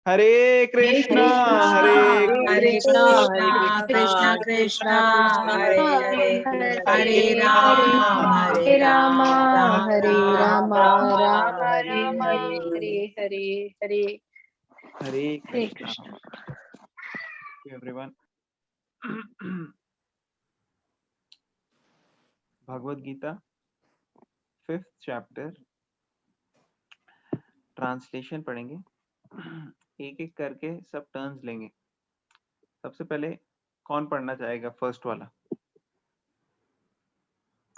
हरे कृष्णा हरे हरे कृष्णा कृष्णा कृष्णा कृष्णा हरे हरे हरे राम हरे राम राम हरे राम राम राम हरे राम हरे। Hare Hare Hare Hare Hare Krishna everyone. Bhagavad Gita 5th chapter translation पढ़ेंगे। एक एक करके सब टर्न्स लेंगे। सबसे पहले कौन पढ़ना चाहेगा? फर्स्ट वाला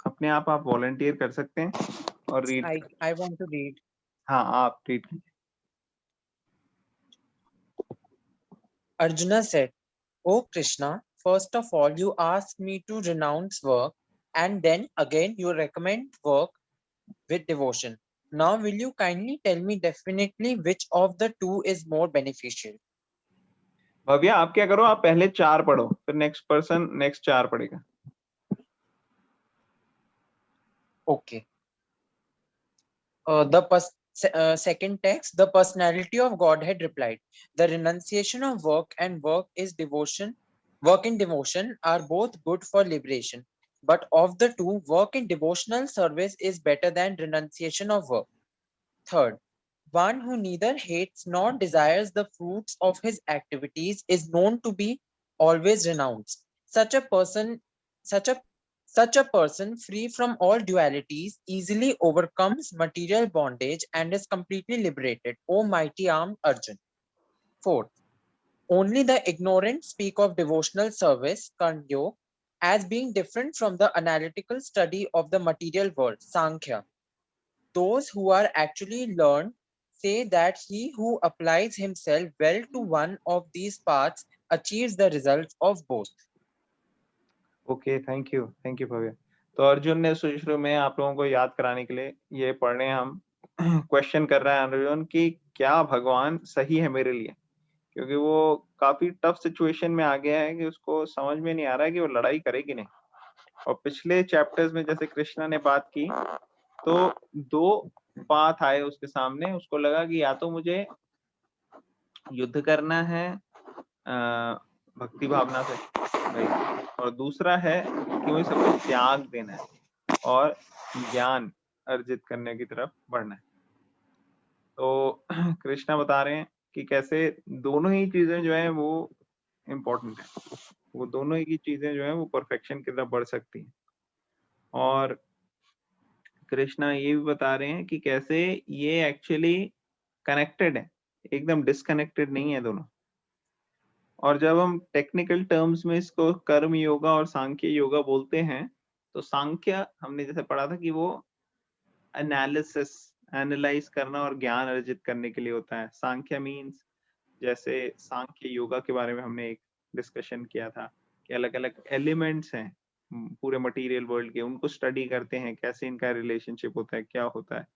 अपने आप वॉलंटियर कर सकते हैं और read. I want to read. हाँ, आप रीड कीजिए। Arjuna said, "O Krishna, first of all, you ask me to renounce work, and then again you recommend work with devotion. Now, will you kindly tell me definitely which of the two is more beneficial?" Bhavya, आप क्या करो, आप पहले 4 पढ़ो, फिर next person next 4 पढ़ेगा। Okay. Second text, the personality of Godhead replied, "The renunciation of work and work is devotion. Work and devotion are both good for liberation. But of the two, work in devotional service is better than renunciation of work." Third, one who neither hates nor desires the fruits of his activities is known to be always renounced. Such a such a person, free from all dualities, easily overcomes material bondage and is completely liberated, O mighty armed Arjun. Fourth, only the ignorant speak of devotional service, Karma Yoga, as being different from the analytical study of the material world, Sankhya. Those who are actually learned say that he who applies himself well to one of these paths achieves the results of both. Okay, thank you Bhavya. तो अर्जुन ने शुरू में आप लोगों को याद कराने के लिए ये पढ़ने हम क्वेश्चन कर रहा है अर्जुन कि क्या भगवान सही है मेरे लिए, क्योंकि वो काफी टफ सिचुएशन में आ गया है कि उसको समझ में नहीं आ रहा है कि वो लड़ाई करे कि नहीं। और पिछले चैप्टर्स में जैसे कृष्णा ने बात की तो 2 पाथ आए उसके सामने। उसको लगा कि या तो मुझे युद्ध करना है भक्ति भावना से, और दूसरा है कि मुझे सब कुछ त्याग देना है और ज्ञान अर्जित करने की तरफ बढ़ना है। तो कृष्णा बता रहे हैं कि कैसे दोनों ही चीजें जो है वो इम्पोर्टेंट है, वो दोनों ही की चीजें जो है वो परफेक्शन की तरफ बढ़ सकती हैं। और कृष्णा ये भी बता रहे हैं कि कैसे ये एक्चुअली कनेक्टेड है, एकदम डिस्कनेक्टेड नहीं है दोनों। और जब हम टेक्निकल टर्म्स में इसको कर्म योगा और सांख्य योगा बोलते हैं, तो सांख्य हमने जैसे पढ़ा था कि वो एनालिसिस, एनालाइज करना और ज्ञान अर्जित करने के लिए होता है। सांख्य मीन्स, जैसे सांख्य योगा के बारे में हमने एक डिस्कशन किया था कि अलग अलग एलिमेंट्स हैं पूरे मटेरियल वर्ल्ड के, उनको स्टडी करते हैं कैसे इनका रिलेशनशिप होता है, क्या होता है।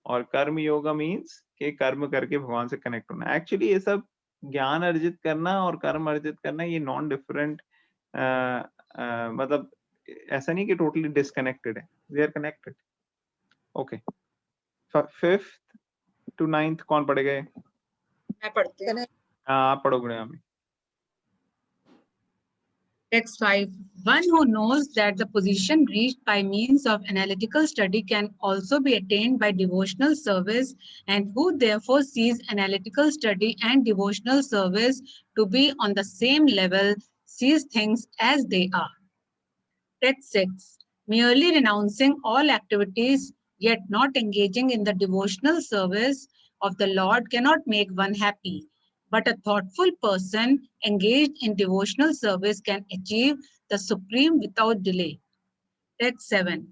और कर्म योगा मीन्स कि कर्म करके भगवान से कनेक्ट होना। एक्चुअली ये सब ज्ञान अर्जित करना और कर्म अर्जित करना ये नॉन डिफरेंट, मतलब ऐसा नहीं कि टोटली डिस्कनेक्टेड है, they are connected. Okay, 5th to 9th कौन पढ़ेगा? मैं पढ़ती हूँ। आप पढ़ोगे? हमें Text 5. One who knows that the position reached by means of analytical study can also be attained by devotional service, and who therefore sees analytical study and devotional service to be on the same level, sees things as they are. Text 6. Merely renouncing all activities yet not engaging in the devotional service of the Lord cannot make one happy. But a thoughtful person engaged in devotional service can achieve the supreme without delay. Text 7.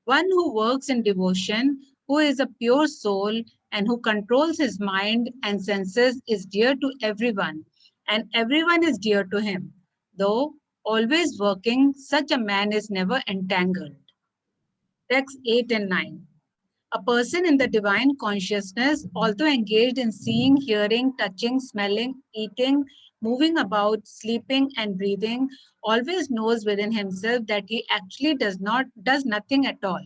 One who works in devotion, who is a pure soul, and who controls his mind and senses is dear to everyone, and everyone is dear to him. Though always working, such a man is never entangled. Text 8 and 9. A person in the divine consciousness, although engaged in seeing, hearing, touching, smelling, eating, moving about, sleeping, and breathing, always knows within himself that he actually does nothing at all.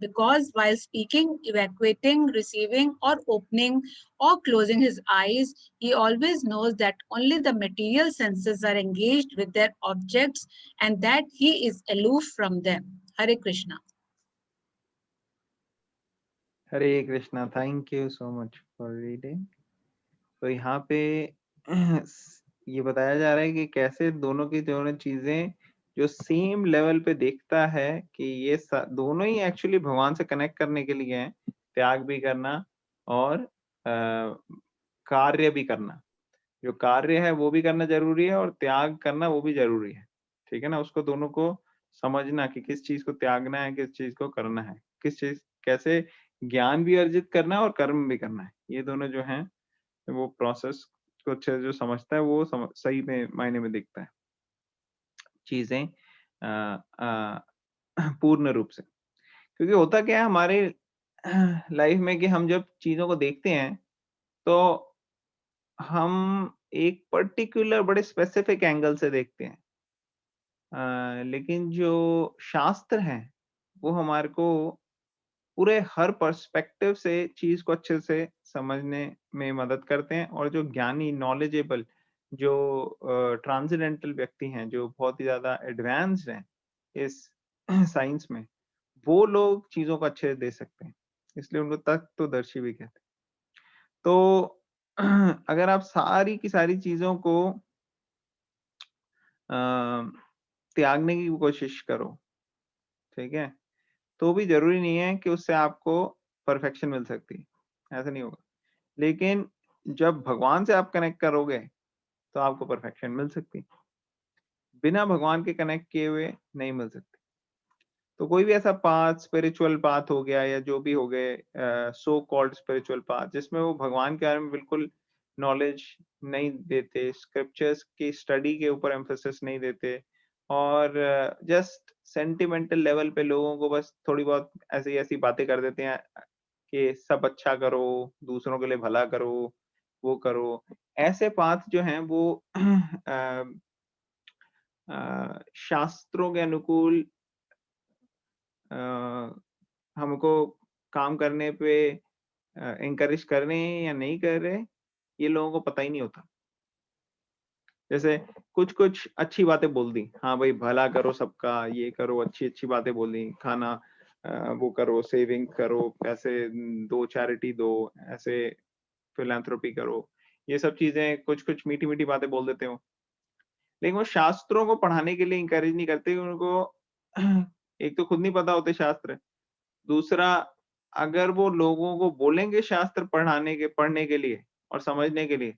because while speaking, evacuating, receiving, or opening or closing his eyes, he always knows that only the material senses are engaged with their objects and that he is aloof from them. Hare Krishna. Hare Krishna, thank you so much for reading. तो यहाँ पे ये बताया जा रहा है कि कैसे दोनों की दोनों चीजें जो सेम लेवल पे देखता है कि ये दोनों ही एक्चुअली भगवान से कनेक्ट करने के लिए हैं, त्याग भी करना और कार्य भी करना। जो कार्य है वो भी करना जरूरी है और त्याग करना वो भी जरूरी है, ठीक है ना। उसको दोनों को समझना कि किस चीज को त्यागना है, किस चीज को करना है, किस चीज कैसे ज्ञान भी अर्जित करना है और कर्म भी करना है। ये दोनों जो हैं वो प्रोसेस को अच्छे से जो समझता है वो सही में मायने में दिखता है चीजें पूर्ण रूप से। क्योंकि होता क्या है हमारे लाइफ में कि हम जब चीजों को देखते हैं तो हम एक पर्टिकुलर बड़े स्पेसिफिक एंगल से देखते हैं। लेकिन जो शास्त्र हैं वो हमारे को पूरे हर पर्सपेक्टिव से चीज को अच्छे से समझने में मदद करते हैं। और जो ज्ञानी नॉलेजेबल जो ट्रांसेंडेंटल व्यक्ति हैं, जो बहुत ही ज्यादा एडवांस्ड हैं इस साइंस में, वो लोग चीजों को अच्छे से दे सकते हैं, इसलिए उनको तत्वदर्शी भी कहते हैं। तो अगर आप सारी की सारी चीजों को त्यागने की कोशिश करो, ठीक है, तो भी जरूरी नहीं है कि उससे आपको परफेक्शन मिल सकती है, ऐसा नहीं होगा। लेकिन जब भगवान से आप कनेक्ट करोगे तो आपको परफेक्शन मिल सकती है, बिना भगवान के कनेक्ट किए हुए नहीं मिल सकती। तो कोई भी ऐसा पाथ, स्पिरिचुअल पाथ हो गया या जो भी हो गए सो कॉल्ड स्पिरिचुअल पाथ, जिसमें वो भगवान के बारे में बिल्कुल नॉलेज नहीं देते, स्क्रिप्चर्स की स्टडी के ऊपर एम्फोसिस नहीं देते और जस्ट सेंटिमेंटल लेवल पे लोगों को बस थोड़ी बहुत ऐसी ऐसी बातें कर देते हैं कि सब अच्छा करो, दूसरों के लिए भला करो, वो करो। ऐसे पाथ जो हैं वो शास्त्रों के अनुकूल हमको काम करने पे एनकरेज कर रहे हैं या नहीं कर रहे, ये लोगों को पता ही नहीं होता। जैसे कुछ अच्छी बातें बोल दी, हाँ भाई भला करो सबका, ये करो, अच्छी बातें बोल दी, खाना वो करो, सेविंग करो, पैसे दो, चैरिटी दो, ऐसे फिलैंथ्रोपी करो, ये सब चीजें कुछ मीठी बातें बोल देते हो। लेकिन वो शास्त्रों को पढ़ाने के लिए इंकरेज नहीं करते, उनको एक तो खुद नहीं पता होते शास्त्र, दूसरा अगर वो लोगों को बोलेंगे शास्त्र पढ़ने के लिए और समझने के लिए,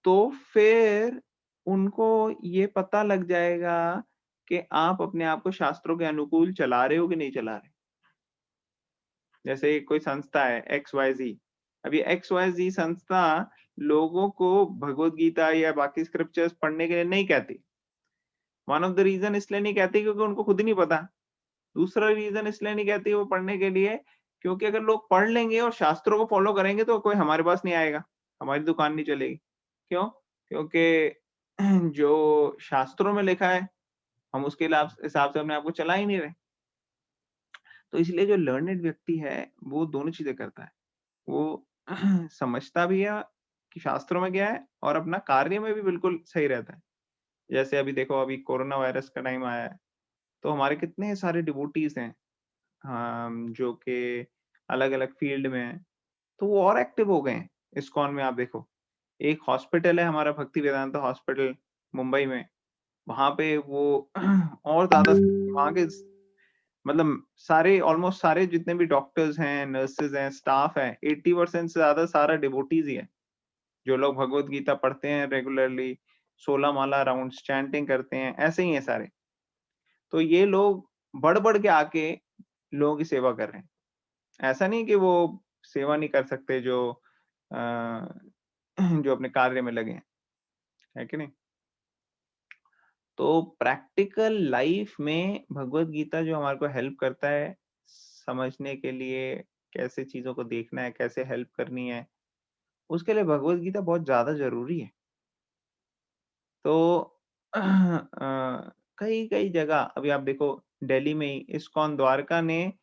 तो फिर उनको ये पता लग जाएगा कि आप अपने आप को शास्त्रों के अनुकूल चला रहे हो कि नहीं चला रहे। जैसे कोई संस्था है XYZ, अब ये XYZ संस्था लोगों को भगवत गीता या बाकी स्क्रिप्चर्स पढ़ने के लिए नहीं कहती। वन ऑफ द रीजन इसलिए नहीं कहती क्योंकि उनको खुद नहीं पता। दूसरा रीजन इसलिए नहीं कहती वो पढ़ने के लिए क्योंकि अगर लोग पढ़ लेंगे और शास्त्रों को फॉलो करेंगे तो कोई हमारे पास नहीं आएगा, हमारी दुकान नहीं चलेगी। क्यों? क्योंकि जो शास्त्रों में लिखा है हम उसके हिसाब से अपने आप को चला ही नहीं रहे। तो इसलिए जो लर्नेड व्यक्ति है वो दोनों चीजें करता है, वो समझता भी है कि शास्त्रों में क्या है और अपना कार्य में भी बिल्कुल सही रहता है। जैसे अभी देखो, अभी कोरोना वायरस का टाइम आया है, तो हमारे कितने सारे डिवोटीज हैं जो कि अलग-अलग फील्ड में हैं, तो वो और एक्टिव हो गए हैं। इस्कॉन में आप देखो, एक हॉस्पिटल है हमारा भक्ति वेदांता हॉस्पिटल मुंबई में, वहाँ पे वो और ज़्यादा वहाँ के मतलब सारे ऑलमोस्ट सारे जितने भी डॉक्टर्स हैं, नर्सेज हैं, स्टाफ है, 80% से ज़्यादा सारा डिवोटीज ही है। जो लोग भगवत गीता पढ़ते हैं रेगुलरली, 16 माला राउंड्स चैंटिंग करते हैं, ऐसे ही हैं सारे। तो ये लोग बढ़-बढ़ के आके लोगों की सेवा कर रहे हैं। ऐसा नहीं कि वो सेवा नहीं कर सकते जो जो अपने कार्य में लगे हैं, है कि नहीं? तो प्रैक्टिकल लाइफ में भगवत गीता जो हमारे को हेल्प करता है समझने के लिए, कैसे चीजों को देखना है, कैसे हेल्प करनी है, उसके लिए भगवत गीता बहुत ज्यादा जरूरी है। तो कई कई जगह अभी आप देखो, दिल्ली में ही इस्कॉन द्वारका ने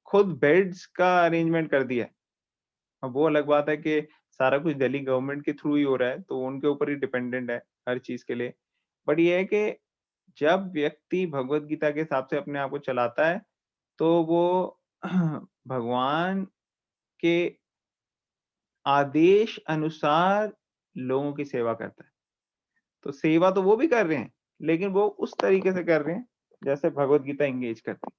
खुद बेड्स का अरेंजमेंट कर दिया है। अब वो अलग बात है कि सारा कुछ दिल्ली गवर्नमेंट के थ्रू ही हो रहा है, तो उनके ऊपर ही डिपेंडेंट है हर चीज के लिए। बट ये है कि जब व्यक्ति भगवत गीता के हिसाब से अपने आप को चलाता है, तो वो भगवान के आदेश अनुसार लोगों की सेवा करता है। तो सेवा तो वो भी कर रहे हैं, लेकिन वो उस तरीके से कर रहे हैं जैसे भगवत गीता इंगेज करती है।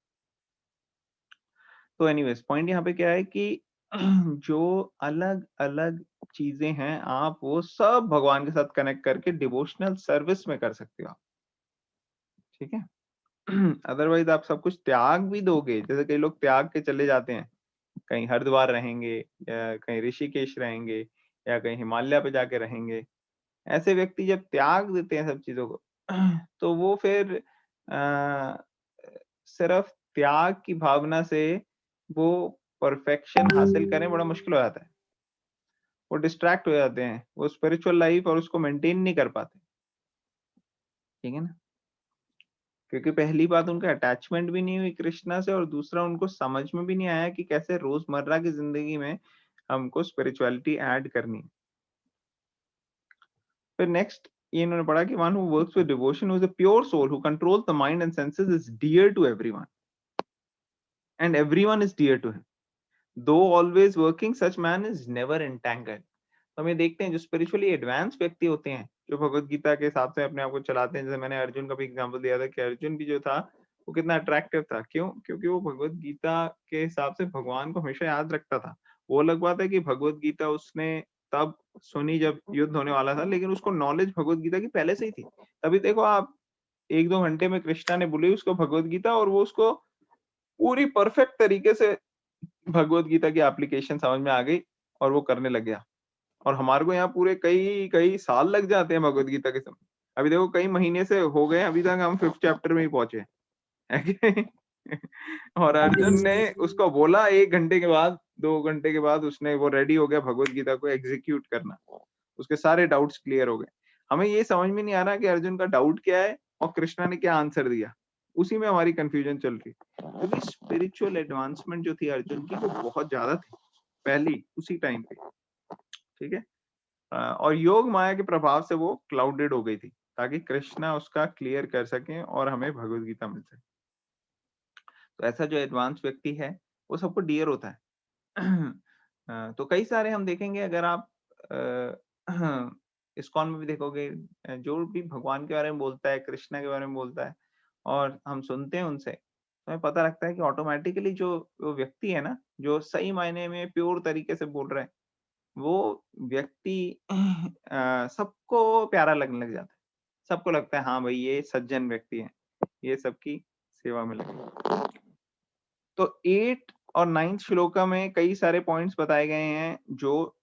तो एनीवेज पॉइंट यहाँ पे क्या है कि जो अलग अलग चीजें हैं, आप वो सब भगवान के साथ कनेक्ट करके डिवोशनल सर्विस में कर सकते हो आप, ठीक है। अदरवाइज आप सब कुछ त्याग भी दोगे, जैसे कई लोग त्याग के चले जाते हैं, कहीं हरिद्वार रहेंगे या कहीं ऋषिकेश रहेंगे या कहीं हिमालय पे जाके रहेंगे। ऐसे व्यक्ति जब त्याग देते हैं सब चीजों को, तो वो फिर सिर्फ त्याग की भावना से वो परफेक्शन हासिल करें बड़ा मुश्किल हो जाता है। वो डिस्ट्रैक्ट हो जाते हैं, वो स्पिरिचुअल लाइफ और उसको मेंटेन नहीं कर पाते, ठीक है ना। क्योंकि पहली बात उनका अटैचमेंट भी नहीं हुई कृष्णा से, और दूसरा उनको समझ में भी नहीं आया कि कैसे रोजमर्रा की जिंदगी में हमको स्पिरिचुअलिटी ऐड करनी है। फिर नेक्स्ट ये इन्होंने पढ़ा कि one who works with devotion is a pure soul who controls the mind and senses is dear to everyone and everyone is dear to him, though always working such man is never entangled. तो हम ये देखते हैं जो spiritually advance व्यक्ति होते हैं, जो भगवत गीता के हिसाब से अपने आप को चलाते हैं, जैसे मैंने अर्जुन का भी एग्जांपल दिया था कि अर्जुन भी जो था वो कितना अट्रैक्टिव था। क्यों? क्योंकि वो भगवत गीता के हिसाब से भगवान को हमेशा याद रखता था। वो अलग बात है कि भगवत गीता उसने तब सुनी जब युद्ध होने वाला था, लेकिन उसको नॉलेज भगवत गीता की पहले से ही थी। तभी देखो आप 1-2 घंटे में कृष्णा ने बोली उसको भगवत गीता, और वो उसको पूरी परफेक्ट तरीके से भगवत गीता की एप्लीकेशन समझ में आ गई और वो करने लग गया। और हमारे को यहाँ पूरे कई कई साल लग जाते हैं भगवत गीता के समय। अभी देखो कई महीने से हो गए, अभी तक हम 5th चैप्टर में ही पहुंचे है कि नहीं? और अर्जुन ने उसको बोला 1 घंटे के बाद, 2 घंटे के बाद उसने वो रेडी हो गया भगवत गीता को एग्जीक्यूट करना। उसके सारे डाउट्स क्लियर हो गए। हमें ये समझ में नहीं आ रहा कि अर्जुन का डाउट क्या है और कृष्णा ने क्या आंसर दिया, उसी में हमारी कंफ्यूजन चल रही। क्योंकि स्पिरिचुअल एडवांसमेंट जो थी अर्जुन की वो बहुत ज्यादा थी पहली उसी टाइम पे, ठीक है। और योग माया के प्रभाव से वो क्लाउडेड हो गई थी, ताकि कृष्णा उसका क्लियर कर सके और हमें भगवत गीता मिल सके। तो ऐसा जो एडवांस व्यक्ति है वो सबको डियर होता है। तो कई सारे हम देखेंगे, अगर आप इस्कॉन में भी देखोगे, जो भी भगवान के बारे में बोलता है, कृष्णा के बारे में बोलता है और हम सुनते हैं उनसे, तो हमें पता लगता है कि ऑटोमेटिकली जो वो व्यक्ति है ना, जो सही मायने में प्योर तरीके से बोल रहे हैं, वो व्यक्ति सबको प्यारा लगने लग जाता है। सबको लगता है हाँ भाई ये सज्जन व्यक्ति है, ये सबकी सेवा में लगे। तो 8 और 9th श्लोका में कई सारे पॉइंट्स बताए गए हैं जो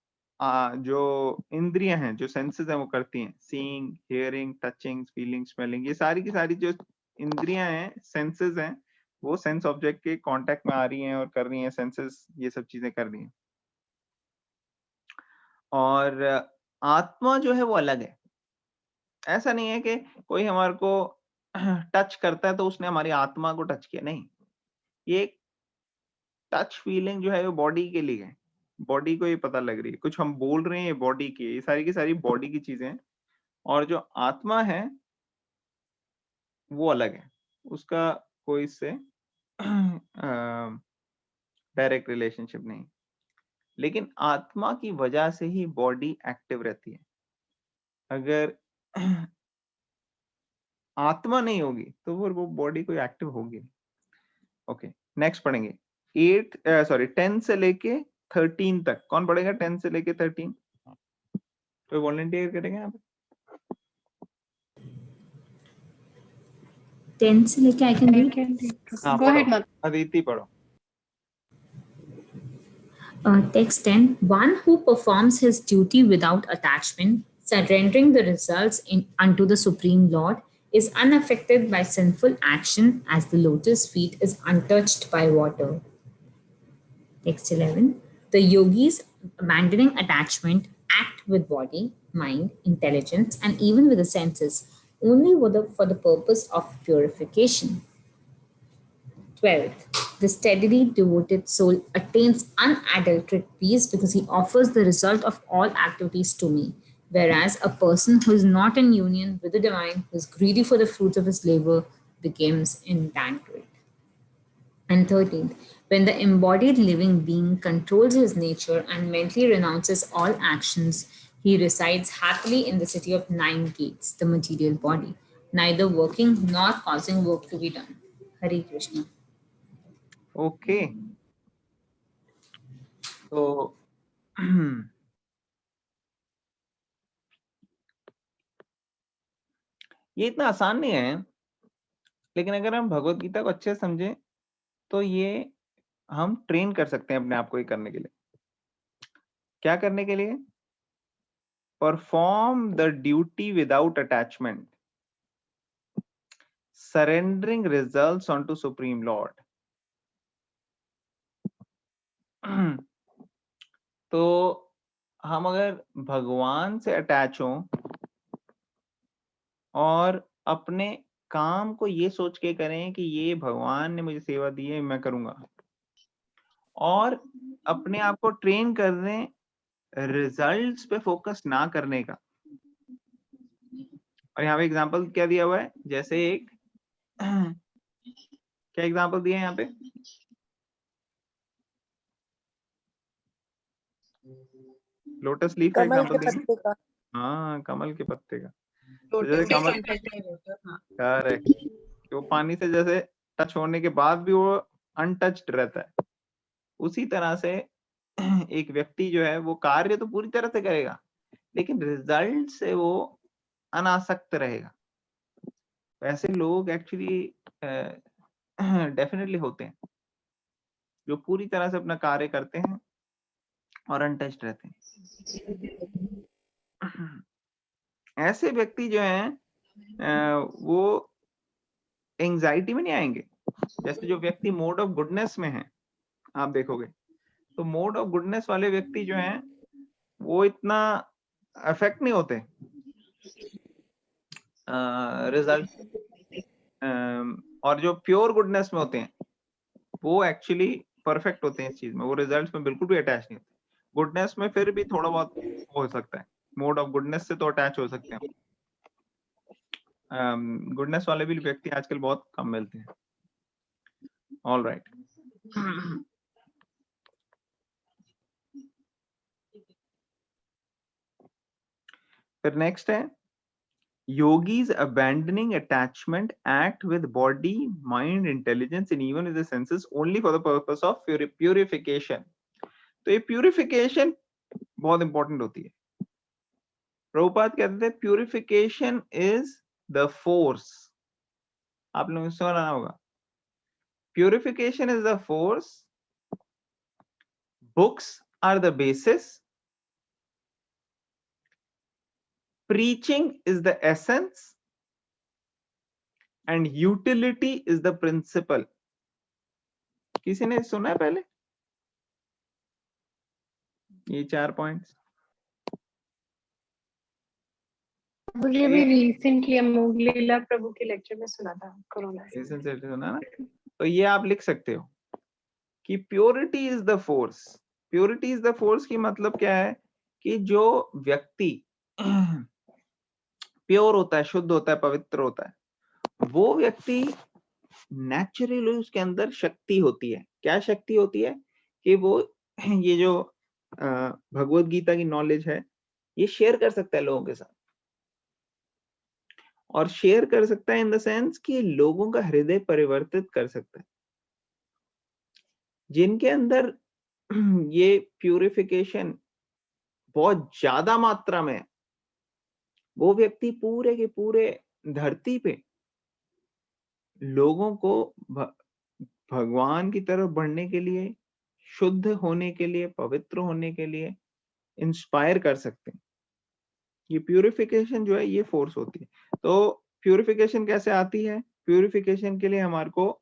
इंद्रियां हैं, जो सेंसेस हैं वो करती हैं। Seeing, hearing, touching, feeling, smelling, ये सारी की सारी जो इंद्रियां हैं, सेंसेस हैं, वो सेंस ऑब्जेक्ट के कांटेक्ट में आ रही हैं और कर रही हैं। सेंसेस ये सब चीजें कर रही हैं। और आत्मा जो है वो अलग है। ऐसा नहीं है कि कोई हमारे को टच करता है तो उसने हमारी आत्मा को टच किया, नहीं। ये टच फीलिंग जो है वो बॉडी के लिए है, बॉडी को ये पता लग रही है, कुछ हम बोल रहे हैं बॉडी की, ये सारी की सारी बॉडी की चीजें हैं। और जो आत्मा है वो अलग है, उसका कोई इससे डायरेक्ट रिलेशनशिप नहीं। लेकिन आत्मा की वजह से ही बॉडी एक्टिव रहती है। अगर आत्मा नहीं होगी तो वो बॉडी कोई एक्टिव होगी। ओके, नेक्स्ट पढ़ेंगे 10 से लेके 13 तक। कौन पढ़ेगा 10 से लेके 13? कोई वॉलंटियर करेंगे यहाँ पे? 10 से लेके आई कैन रीड। हाँ, Go ahead, ma'am. अदिति पढ़ो। Text 10. One who performs his duty without attachment, surrendering the results unto the Supreme Lord, is unaffected by sinful action as the lotus feet is untouched by water. Text 11. The yogis, abandoning attachment, act with body, mind, intelligence, and even with the senses, only for the purpose of purification. 12th, the steadily devoted soul attains unadulterated peace because he offers the result of all activities to me. Whereas a person who is not in union with the divine, who is greedy for the fruits of his labor, becomes entangled. And 13th, when the embodied living being controls his nature and mentally renounces all actions, he resides happily in the city of 9 gates, the material body, neither working nor causing work to be done. Hare Krishna. Okay. तो ये इतना आसान नहीं है, लेकिन अगर हम भगवत गीता को अच्छे से समझें तो ये हम ट्रेन कर सकते हैं अपने आप को ये करने के लिए। क्या करने के लिए? Perform the duty without attachment, surrendering results on to supreme lord. तो हम अगर भगवान से अटैच हों और अपने काम को ये सोच के करें कि ये भगवान ने मुझे सेवा दी है, मैं करूंगा, और अपने आप को ट्रेन कर दें रिजल्ट्स पे फोकस ना करने का। और यहाँ पे एग्जांपल क्या दिया हुआ है? जैसे एक क्या एग्जांपल दिया है यहाँ पे? लोटस लीफ का कमल एग्जांपल के दिया। पत्ते का। हाँ, कमल के पत्ते का। तो लोटस जैसे कमल, करेक्ट, कि वो पानी से जैसे टच होने के बाद भी वो अनटच्ड रहता है, उसी तरह से एक व्यक्ति जो है वो कार्य तो पूरी तरह से करेगा, लेकिन रिजल्ट से वो अनासक्त रहेगा। ऐसे लोग एक्चुअली डेफिनेटली होते हैं जो पूरी तरह से अपना कार्य करते हैं और अनटच्ड रहते हैं। ऐसे व्यक्ति जो हैं वो एंजाइटी में नहीं आएंगे। जैसे जो व्यक्ति मोड ऑफ गुडनेस में है, आप देखोगे तो मोड ऑफ गुडनेस वाले व्यक्ति जो हैं वो इतना अफेक्ट नहीं होते रिजल्ट, और जो प्योर गुडनेस में होते हैं वो एक्चुअली परफेक्ट होते हैं इस चीज में, वो रिजल्ट्स में बिल्कुल भी अटैच नहीं होते। गुडनेस में फिर भी थोड़ा बहुत हो सकता है, मोड ऑफ गुडनेस से तो अटैच हो सकते हैं। गुडनेस वाले भी व्यक्ति आजकल बहुत कम मिलते हैं। ऑल राइट, फिर नेक्स्ट है yogis abandoning attachment act with body, mind, intelligence and even with the senses only for the purpose of purification. तो ये purification बहुत इंपॉर्टेंट होती है। प्रभुपाद कहते थे purification is the force, आप लोगों ने सुना होगा, purification is the force, books are the basis, preaching is the essence and utility is the principle. किसी ने सुना है पहले ये 4 पॉइंट्स? मुझे अभी रिसेंटली अमोघ लीला प्रभु के लेक्चर में सुना था, कोरोना से। सुना ना? तो ये आप लिख सकते हो कि purity is the force. Purity is the force की मतलब क्या है कि जो व्यक्ति प्योर होता है, शुद्ध होता है, पवित्र होता है, वो व्यक्ति नेचुरली उसके अंदर शक्ति होती है। क्या शक्ति होती है? कि वो ये जो भगवत गीता की नॉलेज है ये शेयर कर सकता है लोगों के साथ, और शेयर कर सकता है इन द सेंस कि लोगों का हृदय परिवर्तित कर सकता है। जिनके अंदर ये प्यूरिफिकेशन बहुत ज्यादा मात्रा में, वो व्यक्ति पूरे के पूरे धरती पे लोगों को भगवान की तरफ बढ़ने के लिए, शुद्ध होने के लिए, पवित्र होने के लिए इंस्पायर कर सकते हैं। ये प्यूरिफिकेशन जो है ये फोर्स होती है। तो प्यूरिफिकेशन कैसे आती है? प्यूरिफिकेशन के लिए हमारे को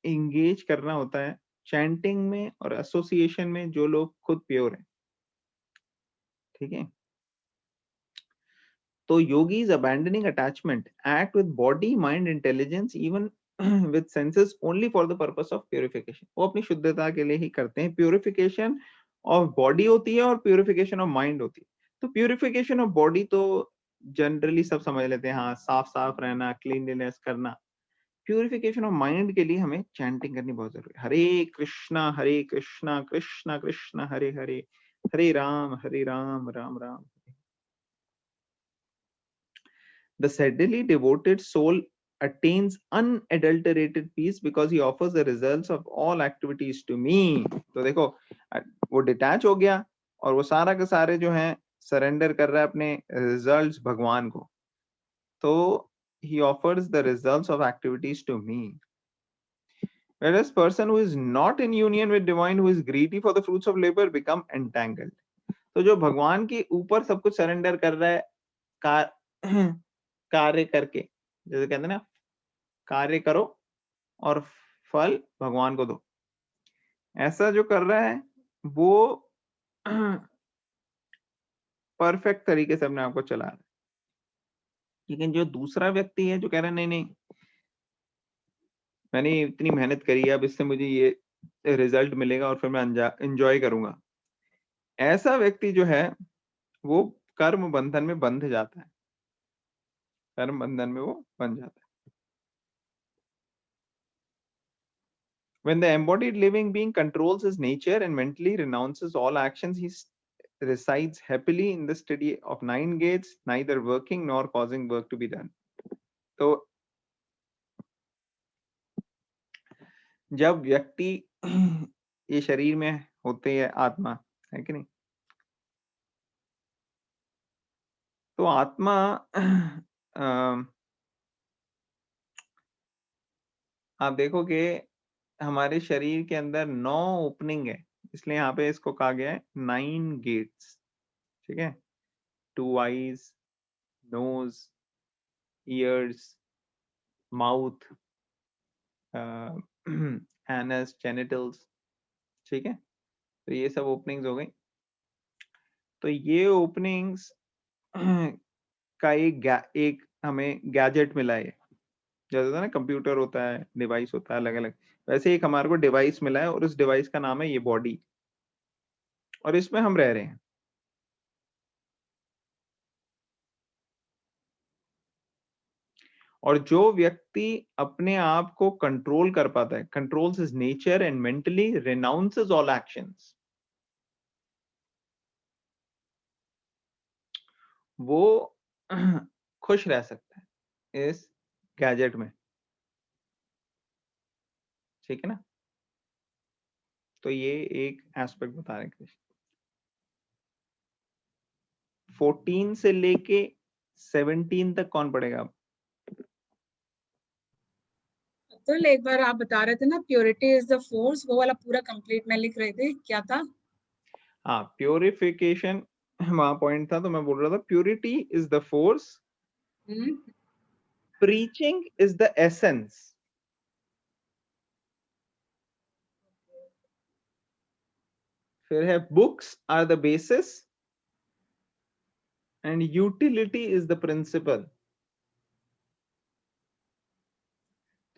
एंगेज करना होता है चैंटिंग में और एसोसिएशन में जो लोग खुद प्योर हैं, ठीक है? तो yogis abandoning attachment act with body, mind, intelligence even with senses only for the purpose of purification. वो अपनी शुद्धता के लिए ही करते हैं. Purification of body होती है और purification of mind होती है. तो purification of body तो जनरली सब समझ लेते हैं, हाँ साफ साफ रहना, क्लीनलीनेस करना. प्यूरिफिकेशन ऑफ माइंड के लिए हमें चैंटिंग करनी बहुत जरूरी है. हरे कृष्णा कृष्णा कृष्णा हरे हरे, हरे Ram Ram Ram. The steadily devoted soul attains unadulterated peace because he offers the results of all activities to me. तो देखो वो डिटैच हो गया और वो सारा के सारे जो हैं सरेंडर कर रहा है अपने रिजल्ट्स भगवान को. तो he offers the results of activities to me. Whereas person who is not in union with divine, who is greedy for the fruits of labor, become entangled. तो जो भगवान के ऊपर सब कुछ सरेंडर कर रहा है कार्य करके, जैसे कहते हैं ना, कार्य करो और फल भगवान को दो, ऐसा जो कर रहा है वो परफेक्ट तरीके से अपने आप को चला रहा है. लेकिन जो दूसरा व्यक्ति है जो कह रहा है नहीं नहीं मैंने इतनी मेहनत करी है, अब इससे मुझे ये रिजल्ट मिलेगा और फिर मैं एंजॉय करूंगा, ऐसा व्यक्ति जो है वो कर्म बंधन में बंध जाता है. कर्म बंधन में वो बंध जाता है. When the embodied living being controls his nature and mentally renounces all actions, he resides happily in the study of 9 gates, neither working nor causing work to be done. तो जब व्यक्ति ये शरीर में होते है, आत्मा है कि नहीं, तो आत्मा आप देखोगे हमारे शरीर के अंदर 9 ओपनिंग है, इसलिए यहाँ पे इसको कहा गया है 9 गेट्स. ठीक है, 2 eyes, nose, ears, mouth, anus, genitals. ठीक है, तो ये सब ओपनिंग्स हो गई. तो ये ओपनिंग्स का एक हमें गैजेट मिला है. जैसे होता है ना, कंप्यूटर होता है, डिवाइस होता है अलग अलग, वैसे एक हमारे को डिवाइस मिला है और उस डिवाइस का नाम है ये बॉडी, और इसमें हम रह रहे हैं. और जो व्यक्ति अपने आप को कंट्रोल कर पाता है, controls his nature and mentally renounces all actions, वो खुश रह सकता है इस गैजेट में. ठीक है ना, तो ये एक एस्पेक्ट बता रहे हैं कृष्ण. 14 से लेके 17 तक कौन पढ़ेगा? तो एक बार आप बता रहे थे ना, प्योरिटी इज द फोर्स, वो वाला पूरा कंप्लीट में लिख रहे थे, क्या था? हाँ, प्योरिफिकेशन वहां पॉइंट था, तो मैं बोल रहा था purity is the force, preaching is the essence, फिर है books are the basis and utility is the principle.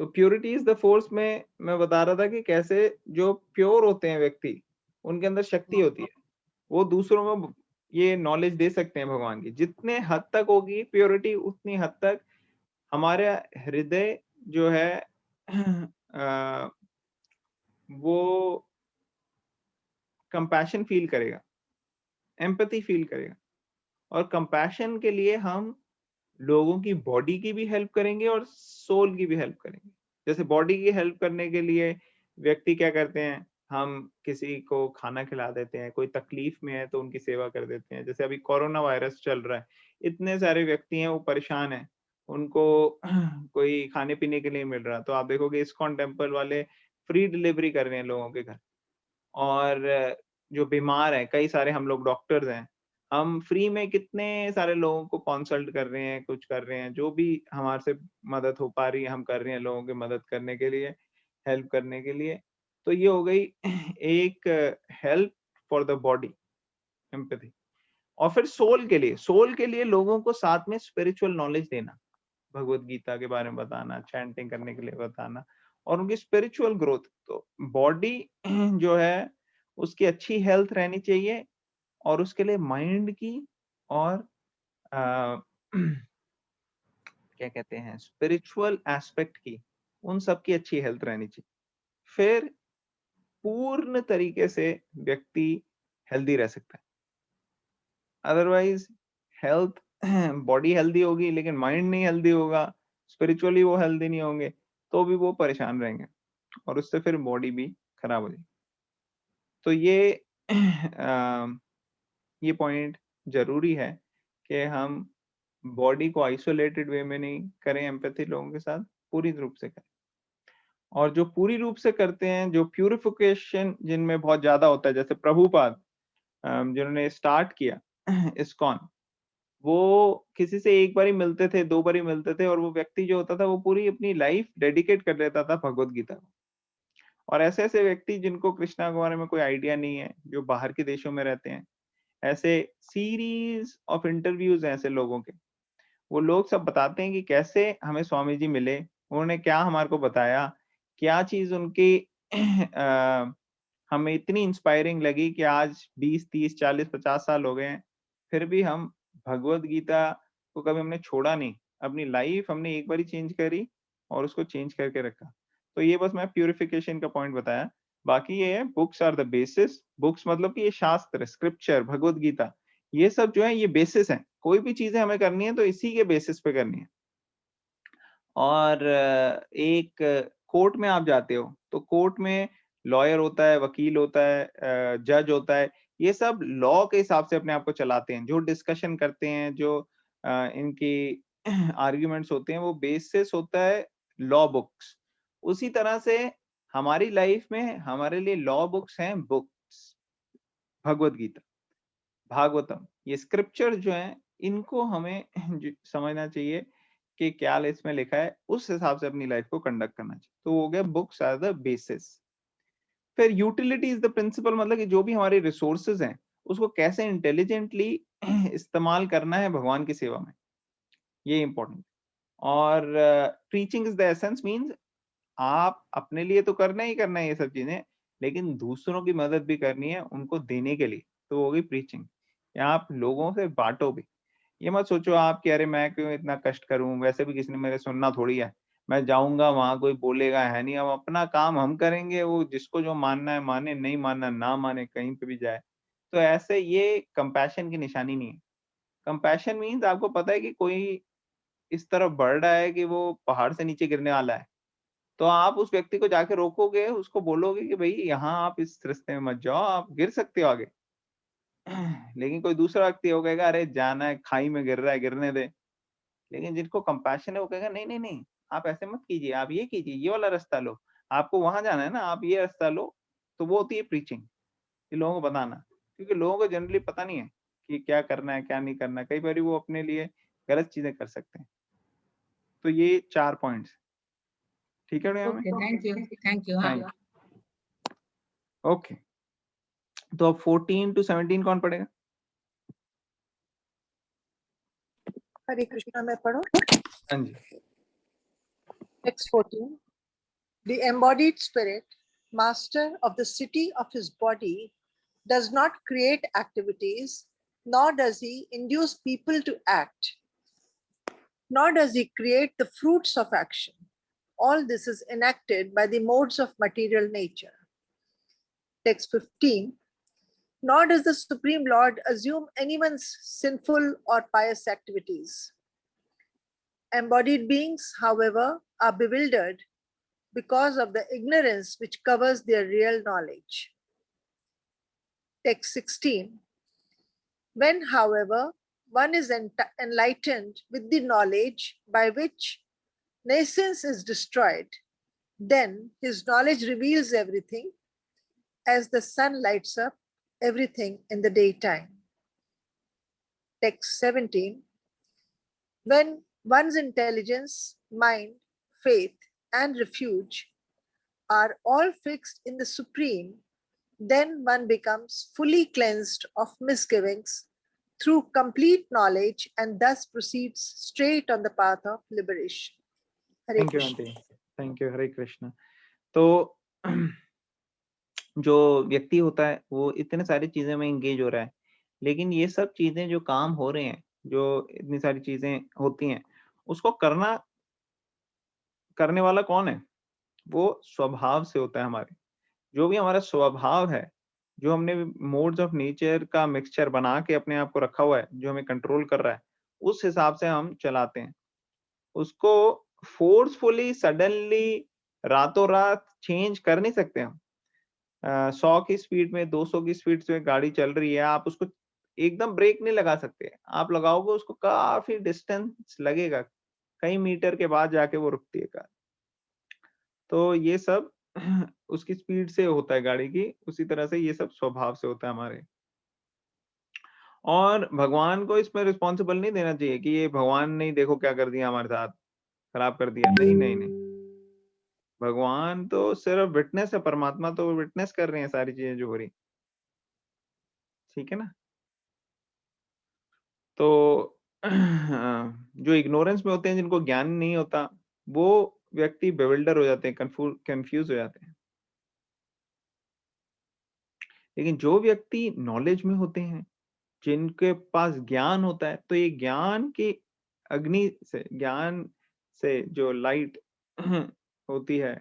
तो प्योरिटी इज द फोर्स में मैं बता रहा था कि कैसे जो प्योर होते हैं व्यक्ति, उनके अंदर शक्ति होती है, वो दूसरों को ये नॉलेज दे सकते हैं भगवान की. जितने हद तक होगी प्योरिटी, उतनी हद तक हमारे हृदय जो है वो कंपैशन फील करेगा, एम्पैथी फील करेगा. और कंपैशन के लिए हम लोगों की बॉडी की भी हेल्प करेंगे और सोल की भी हेल्प करेंगे. जैसे बॉडी की हेल्प करने के लिए व्यक्ति क्या करते हैं, हम किसी को खाना खिला देते हैं, कोई तकलीफ में है तो उनकी सेवा कर देते हैं. जैसे अभी कोरोना वायरस चल रहा है, इतने सारे व्यक्ति हैं वो परेशान हैं, उनको कोई खाने पीने के लिए मिल रहा, तो आप देखोगे इस्कॉन टेम्पल वाले फ्री डिलीवरी कर रहे हैं लोगों के घर. और जो बीमार है, कई सारे हम लोग डॉक्टर्स हैं, हम फ्री में कितने सारे लोगों को कंसल्ट कर रहे हैं, कुछ कर रहे हैं, जो भी हमारे से मदद हो पा रही है हम कर रहे हैं लोगों की मदद करने के लिए, हेल्प करने के लिए. तो ये हो गई एक help for the body, empathy. और फिर सोल के लिए लोगों को साथ में स्पिरिचुअल नॉलेज देना, भगवत गीता के बारे में बताना, चैंटिंग करने के लिए बताना, और उनकी स्पिरिचुअल ग्रोथ। तो बॉडी जो है उसकी अच्छी हेल्थ रहनी चाहिए, और उसके लिए माइंड की और क्या कहते हैं, स्पिरिचुअल एस्पेक्ट की, उन सब की अच्छी हेल्थ रहनी चाहिए। फिर पूर्ण तरीके से व्यक्ति हेल्दी रह सकता है। अदरवाइज हेल्थ बॉडी हेल्दी होगी लेकिन माइंड नहीं हेल्दी होगा, स्पिरिचुअली वो हेल्दी नहीं होंगे, तो भी वो परेशान रहेंगे और उससे फिर बॉडी भी खराब हो जाएगी। तो ये पॉइंट जरूरी है कि हम बॉडी को आइसोलेटेड वे में नहीं करें, एम्पैथी लोगों के साथ पूरी रूप से करें। और जो पूरी रूप से करते हैं, जो प्यूरिफिकेशन जिनमें बहुत ज्यादा होता है, जैसे प्रभुपाद जिन्होंने स्टार्ट किया इस्कॉन, वो किसी से एक बार ही मिलते थे, 2 बार ही मिलते थे, और वो व्यक्ति जो होता था वो पूरी अपनी लाइफ डेडिकेट कर देता था भगवत गीता को। और ऐसे ऐसे व्यक्ति जिनको कृष्णा के बारे में कोई आइडिया नहीं है, जो बाहर के देशों में रहते हैं, ऐसे सीरीज ऑफ इंटरव्यूज हैं ऐसे लोगों के। वो लोग सब बताते हैं कि कैसे हमें स्वामी जी मिले, उन्होंने क्या हमारे को बताया, क्या चीज उनकी हमें इतनी इंस्पायरिंग लगी कि आज 20, 30, 40, 50 साल हो गए हैं, फिर भी हम भगवत गीता को कभी हमने छोड़ा नहीं। अपनी लाइफ हमने एक बार ही चेंज करी और उसको चेंज करके रखा। तो ये बस मैं प्यूरिफिकेशन का पॉइंट बताया। बाकी ये है, books are the basis. Books मतलब कि ये शास्त्र, स्क्रिप्चर, भगवत गीता, ये सब जो है ये बेसिस है। कोई भी चीजें हमें करनी है तो इसी के बेसिस पे करनी है। और एक कोर्ट में आप जाते हो तो कोर्ट में लॉयर होता है, वकील होता है, जज होता है, ये सब लॉ के हिसाब से अपने आप को चलाते हैं। जो डिस्कशन करते हैं, जो इनकी आर्ग्यूमेंट्स होते हैं, वो बेसिस होता है लॉ बुक्स। उसी तरह से हमारी लाइफ में हमारे लिए लॉ बुक्स हैं, बुक्स भगवत गीता, भागवतम, ये स्क्रिप्चर जो है इनको हमें समझना चाहिए कि क्या इसमें लिखा है, उस हिसाब से अपनी लाइफ को कंडक्ट करना चाहिए। तो वो हो गया बुक्स आर द बेसिस। फिर यूटिलिटी इज द प्रिंसिपल, मतलब कि जो भी हमारे रिसोर्सेज हैं उसको कैसे इंटेलिजेंटली इस्तेमाल करना है भगवान की सेवा में, ये इंपॉर्टेंट। और preaching is the essence, means आप अपने लिए तो करना ही करना है ये सब चीजें, लेकिन दूसरों की मदद भी करनी है उनको देने के लिए, तो हो गई प्रीचिंग। या आप लोगों से बांटो भी। ये मत सोचो आप कि अरे मैं क्यों इतना कष्ट करूं, वैसे भी किसी ने मेरे सुनना थोड़ी है, मैं जाऊंगा वहां कोई बोलेगा है नहीं, हम अपना काम हम करेंगे, वो जिसको जो मानना है माने, नहीं मानना ना माने, कहीं पे भी जाए। तो ऐसे ये कंपैशन की निशानी नहीं है। कंपैशन मीन्स आपको पता है कि कोई इस तरफ बढ़ रहा है कि वो पहाड़ से नीचे गिरने वाला है, तो आप उस व्यक्ति को जाके रोकोगे, उसको बोलोगे कि भाई यहाँ आप इस रास्ते में मत जाओ, आप गिर सकते हो आगे। लेकिन कोई दूसरा व्यक्ति हो कहेगा अरे जाना है, खाई में गिर रहा है, गिरने दे। लेकिन जिनको कंपैशन है वो कहेगा नहीं नहीं नहीं, आप ऐसे मत कीजिए, आप ये कीजिए, ये वाला रास्ता लो, आपको वहां जाना है ना, आप ये रास्ता लो। तो वो होती है प्रीचिंग, कि लोगों को बताना। क्योंकि लोगों को जनरली पता नहीं है कि क्या करना है क्या नहीं करना है, कई बार वो अपने लिए गलत चीजें कर सकते हैं। तो ये 4 पॉइंट्स, ठीक है में? Okay, thank you. Thank you. Thank you. Okay, तो अब 14 to 17 कौन पढ़ेगा? हरे कृष्णा में पढ़ो। हाँ जी। Text 14. The embodied spirit, master of the city of his body, does not create activities, nor does he induce people to act, nor does he create the fruits of action. All this is enacted by the modes of material nature. Text 15. Nor does the Supreme Lord assume anyone's sinful or pious activities. Embodied beings, however, are bewildered because of the ignorance which covers their real knowledge. Text 16. When, however, one is enlightened with the knowledge by which nascence is destroyed, then his knowledge reveals everything as the sun lights up everything in the daytime. Text 17. When one's intelligence, mind, faith, and refuge are all fixed in the Supreme, then one becomes fully cleansed of misgivings through complete knowledge and thus proceeds straight on the path of liberation. Hare thank you Krishna. Aunty, thank you, Hare Krishna. तो जो व्यक्ति होता है वो इतने सारी चीजें में एंगेज हो रहा है, लेकिन ये सब चीजें जो काम हो रहे हैं, जो इतनी सारी चीजें होती हैं, उसको करने वाला कौन है? वो स्वभाव से होता है हमारे। जो भी हमारा स्वभाव है, जो हमने मोड्स ऑफ नेचर का मिक्सचर बना के अपने आप को रखा हुआ है, जो हमें कंट्रोल कर रहा है, उस हिसाब से हम चलाते हैं। उसको फोर्सफुली सडनली रातों रात चेंज कर नहीं सकते हम। 100 की स्पीड में, 200 की स्पीड से गाड़ी चल रही है, आप उसको एकदम ब्रेक नहीं लगा सकते। आप लगाओगे उसको काफी डिस्टेंस लगेगा, कई मीटर के बाद जाके वो रुकती है कार। तो ये सब उसकी स्पीड से होता है गाड़ी की, उसी तरह से ये सब स्वभाव से होता है हमारे। और भगवान को इसमें रिस्पॉन्सिबल नहीं देना चाहिए कि ये भगवान ने देखो क्या कर दिया हमारे साथ, खराब कर दिया। नहीं नहीं नहीं, भगवान तो सिर्फ विटनेस है, परमात्मा तो विटनेस कर रहे हैं सारी चीजें जो हो रही, ठीक है ना। तो जो इग्नोरेंस में होते हैं, जिनको ज्ञान नहीं होता, वो व्यक्ति बेविल्डर हो जाते हैं, कंफ्यूज हो जाते हैं। लेकिन जो व्यक्ति नॉलेज में होते हैं, जिनके पास ज्ञान होता है, तो ये ज्ञान की अग्नि से, ज्ञान से जो लाइट होती है,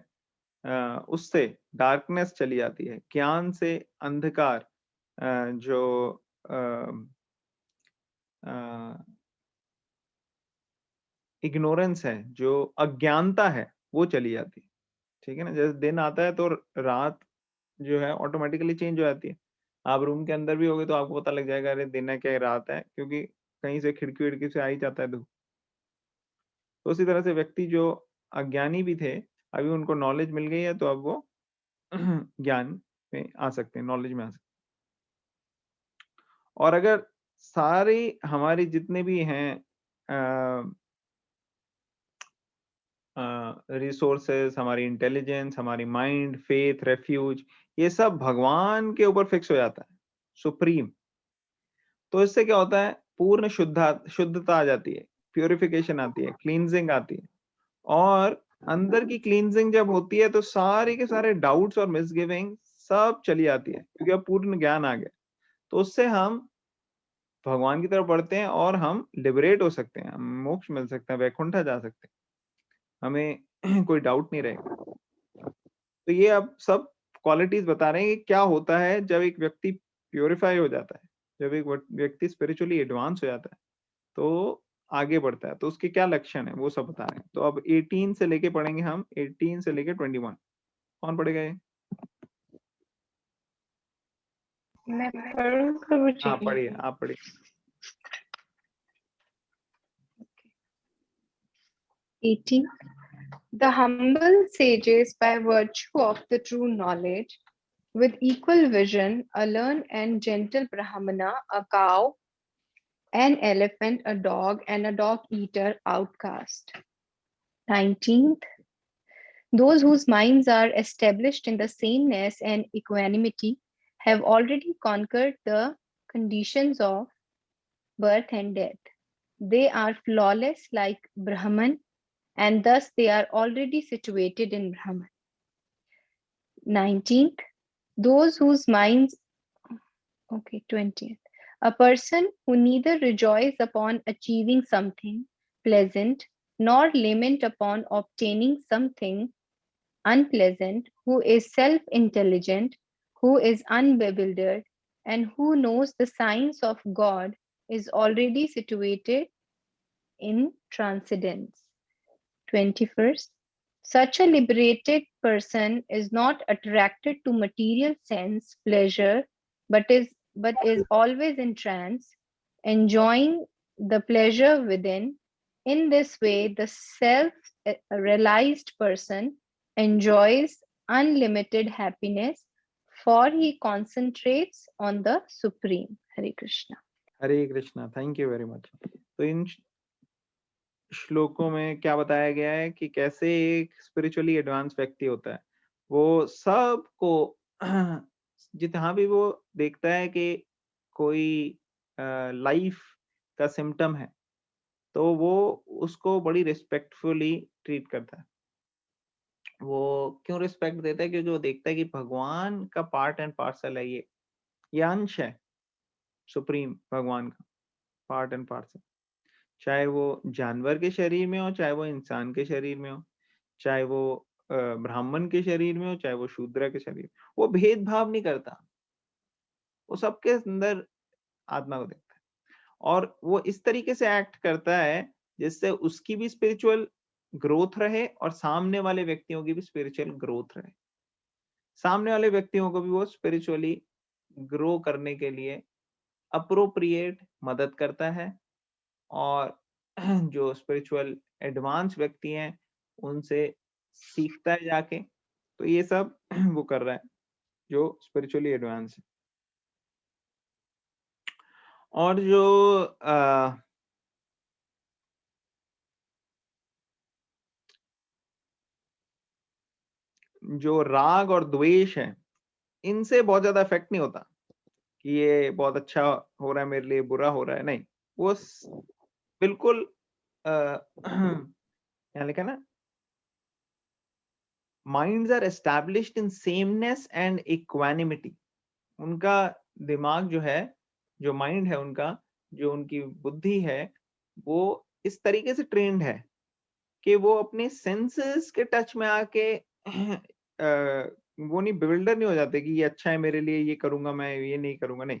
उससे डार्कनेस चली जाती है। ज्ञान से अंधकार, जो इग्नोरेंस है, जो अज्ञानता है, वो चली जाती है, ठीक है ना। जैसे दिन आता है तो रात जो है ऑटोमेटिकली चेंज हो जाती है। आप रूम के अंदर भी होगे तो आपको पता लग जाएगा अरे दिन है क्या रात है, क्योंकि कहीं से खिड़की विड़की से आ ही जाता है धूप। तो उसी तरह से व्यक्ति जो अज्ञानी भी थे, अभी उनको नॉलेज मिल गई है, तो अब वो ज्ञान में आ सकते हैं, नॉलेज में आ सकते हैं। और अगर सारी हमारी जितने भी हैं रिसोर्सेस, हमारी इंटेलिजेंस, हमारी माइंड, फेथ, रेफ्यूज, ये सब भगवान के ऊपर फिक्स हो जाता है, सुप्रीम। तो इससे क्या होता है, पूर्ण शुद्धता आ जाती है, प्यूरिफिकेशन आती है, क्लींजिंग आती है। और अंदर की क्लींजिंग जब होती है तो सारे के सारे डाउट्स और मिसगिविंग सब चली आती है, क्योंकि अब पूर्ण ज्ञान आ गया। तो उससे हम भगवान की तरफ बढ़ते हैं और हम लिबरेट हो सकते हैं, हम मोक्ष मिल सकता है, वैकुंठा जा सकते हैं, हमें कोई डाउट नहीं रहेगा। तो ये अब सब क्वालिटीज बता रहे हैं कि क्या होता है जब एक व्यक्ति प्योरीफाई हो जाता है, जब एक व्यक्ति स्पिरिचुअली एडवांस हो जाता है, तो आगे बढ़ता है, तो उसके क्या लक्षण है वो सब बता रहे हैं। तो अब 18 से लेके पढ़ेंगे हम, 18 से लेके 21। कौन पढ़ेगा ये? मैं पढ़ूं प्रभु हाँ जी? पढ़िए, आप पढ़िए। 18. The humble sages, by virtue of the true knowledge, with equal vision, a learned and gentle Brahmana, a cow, an elephant, a dog, and a dog-eater outcast. 19th. Those whose minds are established in the sameness and equanimity have already conquered the conditions of birth and death. They are flawless like Brahman, and thus they are already situated in Brahman. 19th, those whose minds, 20th, a person who neither rejoice upon achieving something pleasant nor lament upon obtaining something unpleasant, who is self-intelligent, who is unbewildered, and who knows the signs of God, is already situated in transcendence. 21st, such a liberated person is not attracted to material sense pleasure, but is always in trance, enjoying the pleasure within. In this way, the self-realized person enjoys unlimited happiness, for he concentrates on the Supreme. Hare Krishna. Hare Krishna, thank you very much. तो इन श्लोकों में क्या बताया गया है कि कैसे एक स्पिरिचुअली एडवांस व्यक्ति होता है, वो सबको जहाँ भी वो देखता है कि कोई लाइफ का सिम्टम है, तो वो उसको बड़ी रिस्पेक्टफुली ट्रीट करता है। वो क्यों रिस्पेक्ट देता है? क्योंकि वो देखता है कि भगवान का पार्ट एंड पार्सल है ये अंश है सुप्रीम भगवान का, पार्ट एंड पार्सल। चाहे वो जानवर के शरीर में हो, चाहे वो इंसान के शरीर में हो, चाहे वो ब्राह्मण के शरीर में हो, चाहे वो शूद्र के शरीर, वो भेदभाव नहीं करता, वो सबके अंदर आत्मा को देखता है और वो इस तरीके से एक्ट करता है जिससे उसकी भी स्पिरिचुअल ग्रोथ रहे और सामने वाले व्यक्तियों की भी स्पिरिचुअल ग्रोथ रहे। सामने वाले व्यक्तियों को भी वो स्पिरिचुअली ग्रो करने के लिए अप्रोप्रिएट मदद करता है और जो स्पिरिचुअल एडवांस व्यक्ति हैं उनसे सीखता है जाके। तो ये सब वो कर रहा है जो स्पिरिचुअली एडवांस है। और जो राग और द्वेष है, इनसे बहुत ज्यादा इफेक्ट नहीं होता कि ये बहुत अच्छा हो रहा है मेरे लिए, बुरा हो रहा है, नहीं। वो बिल्कुल यहाँ लिखा ना, minds are established in sameness and equanimity. उनका दिमाग जो है, जो माइंड है उनका, जो उनकी बुद्धि है, वो इस तरीके से ट्रेंड है कि वो अपने सेंसेस के टच में आके वो नहीं, बिविल्डर नहीं हो जाते कि ये अच्छा है मेरे लिए, ये करूंगा मैं, ये नहीं करूंगा, नहीं।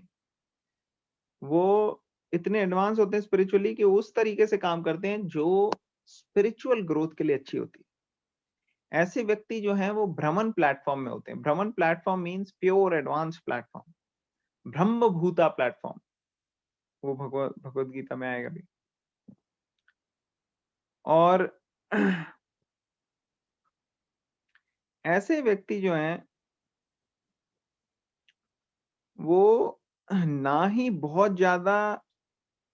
वो इतने एडवांस होते हैं स्पिरिचुअली कि उस तरीके से काम करते हैं जो स्पिरिचुअल ग्रोथ के लिए अच्छी होती है। ऐसे व्यक्ति जो हैं वो भ्रमण प्लेटफॉर्म में होते हैं। भ्रमण platform means pure advance platform, ब्रह्म भूता प्लेटफॉर्म, वो भगवत गीता में आएगा भी। और ऐसे व्यक्ति जो हैं वो ना ही बहुत ज्यादा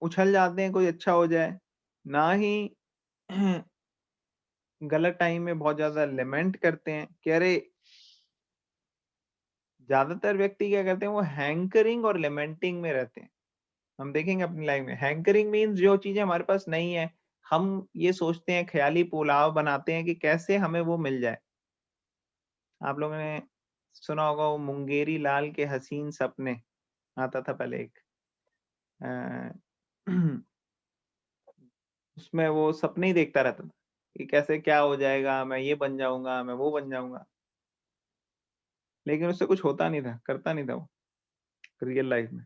उछल जाते हैं कोई अच्छा हो जाए, ना ही गलत टाइम में बहुत ज्यादा लेमेंट करते हैं कि अरे, ज्यादातर व्यक्ति क्या करते हैं, वो हैंकरिंग और लेमेंटिंग में रहते हैं। हम देखेंगे अपनी लाइफ में, हैंकरिंग मीन्स जो चीजें हमारे पास नहीं है, हम ये सोचते हैं, ख्याली पुलाव बनाते हैं कि कैसे हमें वो मिल जाए। आप लोगों ने सुना होगा वो मुंगेरी लाल के हसीन सपने, आता था पहले एक, उसमें वो सपने ही देखता रहता था कि कैसे क्या हो जाएगा, मैं ये बन जाऊंगा, मैं वो बन जाऊंगा, लेकिन उससे कुछ होता नहीं था, करता नहीं था वो रियल लाइफ में।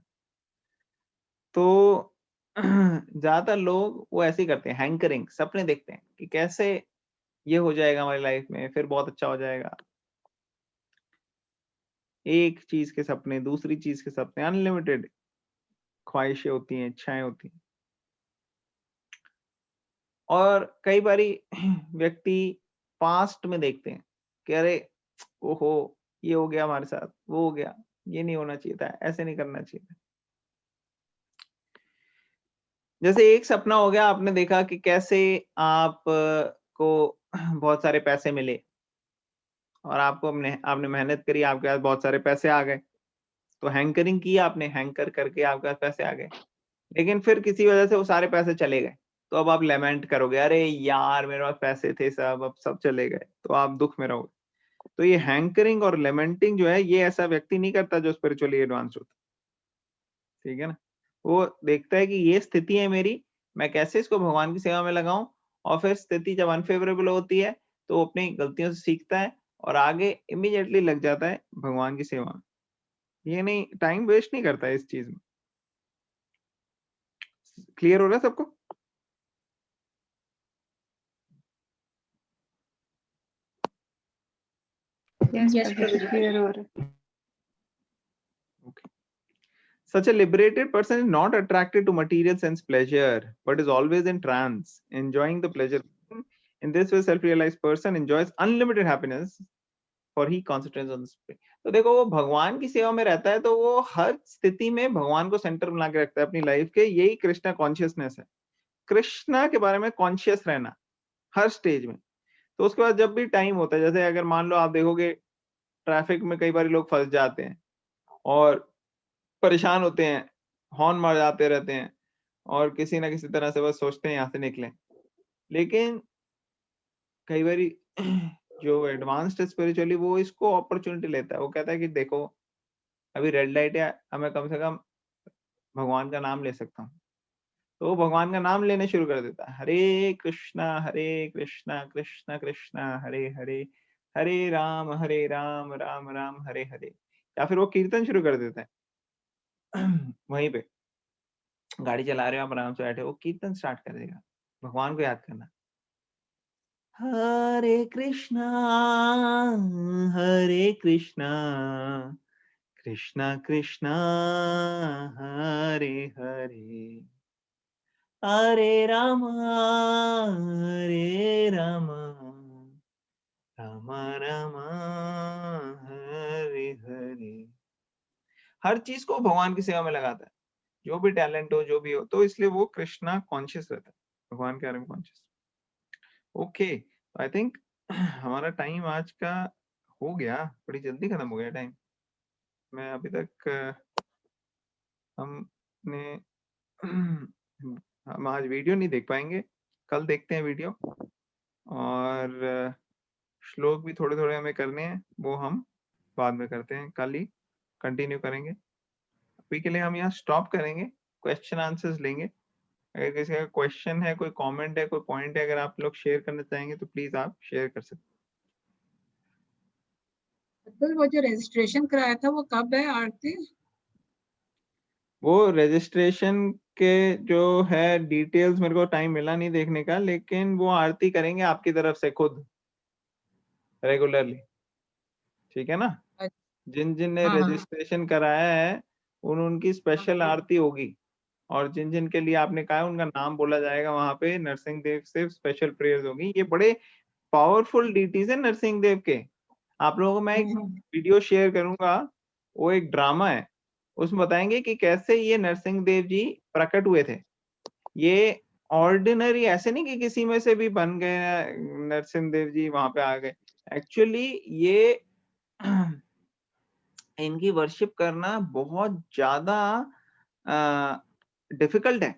तो ज्यादातर लोग वो ऐसे ही करते हैं, हैंकरिंग, सपने देखते हैं कि कैसे ये हो जाएगा हमारी लाइफ में, फिर बहुत अच्छा हो जाएगा। एक चीज के सपने, दूसरी चीज के सपने, अनलिमिटेड ख्वाहिशें होती हैं, इच्छाएं होती हैं। और कई बारी व्यक्ति पास्ट में देखते हैं कि अरे, ओहो, ये हो गया हमारे साथ, वो हो गया, ये नहीं होना चाहिए था, ऐसे नहीं करना चाहिए था। जैसे एक सपना हो गया, आपने देखा कि कैसे आप को बहुत सारे पैसे मिले और आपने मेहनत करी, आपके पास बहुत सारे पैसे आ गए, तो हैंकरिंग की आपने, हैंकर करके आपके पास पैसे आ गए, लेकिन फिर किसी वजह से वो सारे पैसे चले गए, तो अब आप लेमेंट करोगे, अरे यार मेरे पास पैसे थे सब, अब सब चले गए, तो आप दुख में रहोगे। तो ये हैंकरिंग और लेमेंटिंग जो है, ये ऐसा व्यक्ति नहीं करता जो स्पिरिचुअली एडवांस होता, ठीक है ना। वो देखता है कि ये स्थिति है मेरी, मैं कैसे इसको भगवान की सेवा में लगाऊं, और फिर स्थिति जब अनफेवरेबल होती है तो वो अपनी गलतियों से सीखता है और आगे इमीडिएटली लग जाता है भगवान की सेवा में। ये नहीं, टाइम वेस्ट नहीं करता है इस चीज में। क्लियर हो रहा है सबको? Yes, Prabhuji, clear हो रहा है। Okay. Such a liberated person is not attracted to material sense pleasure, but is always in trance, enjoying the pleasure. In this way, self-realized person enjoys unlimited happiness, for he concentrates on the spirit. तो देखो, वो भगवान की सेवा में रहता है, तो वो हर स्थिति में भगवान को सेंटर बना के रखता है अपनी लाइफ के। यही कृष्णा कॉन्शियसनेस है, कृष्णा के बारे में कॉन्शियस रहना हर स्टेज में। तो उसके बाद जब भी टाइम होता है, जैसे अगर मान लो आप देखोगे ट्रैफिक में कई बार लोग फंस जाते हैं और परेशान होते हैं हॉर्न मार जाते रहते हैं और किसी ना किसी तरह से बस सोचते हैं यहाँ से निकलें। लेकिन कई बारी जो एडवांस्ड स्पिरिचुअली वो इसको अपॉर्चुनिटी लेता है। वो कहता है कि देखो अभी रेड लाइट है, अब मैं कम से कम भगवान का नाम ले सकता हूँ। तो वो भगवान का नाम लेने शुरू कर देता है। हरे कृष्णा कृष्णा कृष्णा हरे हरे, हरे राम राम राम हरे हरे। या फिर वो कीर्तन शुरू कर देता है। वहीं पे गाड़ी चला रहे हो आप आराम से बैठे, वो कीर्तन स्टार्ट कर देगा, भगवान को याद करना। हरे कृष्णा कृष्णा कृष्णा हरे हरे, हरे राम राम राम हरे हरे। हर चीज को भगवान की सेवा में लगाता है, जो भी टैलेंट हो जो भी हो, तो इसलिए वो कृष्णा कॉन्शियस रहता है, भगवान के बारे में कॉन्शियस। ओके, आई थिंक हमारा टाइम आज का हो गया, बड़ी जल्दी खत्म हो गया टाइम। मैं अभी तक हमने हम आज वीडियो नहीं देख पाएंगे, कल देखते हैं वीडियो। और श्लोक भी थोड़े थोड़े हमें करने हैं, वो हम बाद में करते हैं, कल ही कंटिन्यू करेंगे। अभी के लिए हम यहाँ स्टॉप करेंगे, क्वेश्चन आंसर्स लेंगे। अगर किसी का क्वेश्चन है, कोई कमेंट है, कोई पॉइंट है, अगर आप लोग शेयर करना चाहेंगे तो प्लीज आप शेयर कर सकते तो वो जो रजिस्ट्रेशन कराया था वो कब है आरती? वो रजिस्ट्रेशन के जो है डिटेल्स मेरे को टाइम मिला नहीं देखने का, लेकिन वो आरती करेंगे आपकी तरफ से खुद रेगुलरली, ठीक है ना। जिन जिन ने हाँ हाँ रजिस्ट्रेशन कराया है उनकी स्पेशल आरती होगी, और जिन जिन के लिए आपने कहा है उनका नाम बोला जाएगा वहां पे, नरसिंह देव से स्पेशल प्रेयर्स होगी। ये बड़े पावरफुल डीटीज है नरसिंह देव के। आप लोगों को मैं एक वीडियो शेयर करूंगा, वो एक ड्रामा है, उसमें बताएंगे कि कैसे ये नरसिंह देव जी प्रकट हुए थे। ये ऑर्डिनरी ऐसे नहीं कि किसी में से भी बन गए नरसिंह देव जी वहां पे आ गए। एक्चुअली ये इनकी वर्शिप करना बहुत ज्यादा डिफिकल्ट है।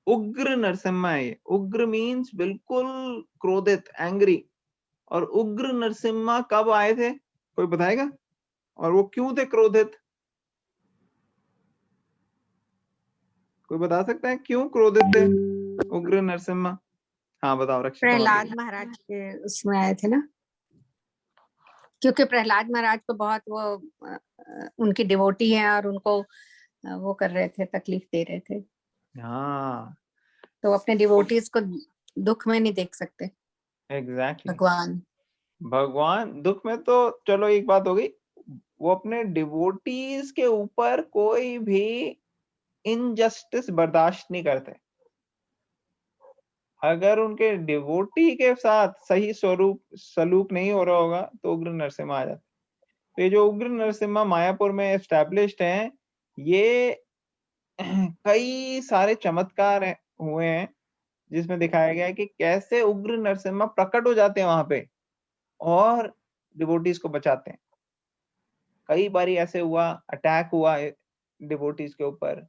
उग्र नरसिम्हा है ये। उग्र मीन्स बिल्कुल क्रोधित, एंग्री। और उग्र नरसिम्हा कब आए थे, कोई बताएगा? और वो क्यों थे क्रोधित? कोई बता सकता है क्यों क्रोधित थे उग्र नरसिम्हा? हाँ बताओ रक्षिता। प्रहलाद महाराज के उसमें आए थे ना, क्योंकि प्रहलाद महाराज को बहुत वो उनकी डिवोटी है और उनको वो कर रहे थे, तकलीफ दे रहे थे, हाँ तो अपने डिवोटीज को दुख में नहीं देख सकते एग्जैक्टली। भगवान। भगवान दुख में तो चलो एक बात हो गई, वो अपने डिवोटीज के ऊपर कोई भी इनजस्टिस बर्दाश्त नहीं करते। अगर उनके डिवोटी के साथ सही स्वरूप सलूक नहीं हो रहा होगा तो उग्र नरसिम्हा आ जाते। तो ये जो उग्र नरसिम्हा मायापुर में एस्टैब्लिश्ड हैं, ये कई सारे चमत्कार हुए हैं जिसमें दिखाया गया है कि कैसे उग्र नरसिम्हा प्रकट हो जाते हैं वहां पे और डिवोटीज को बचाते हैं। कई बारी ऐसे हुआ, अटैक हुआ डिवोटीज के ऊपर।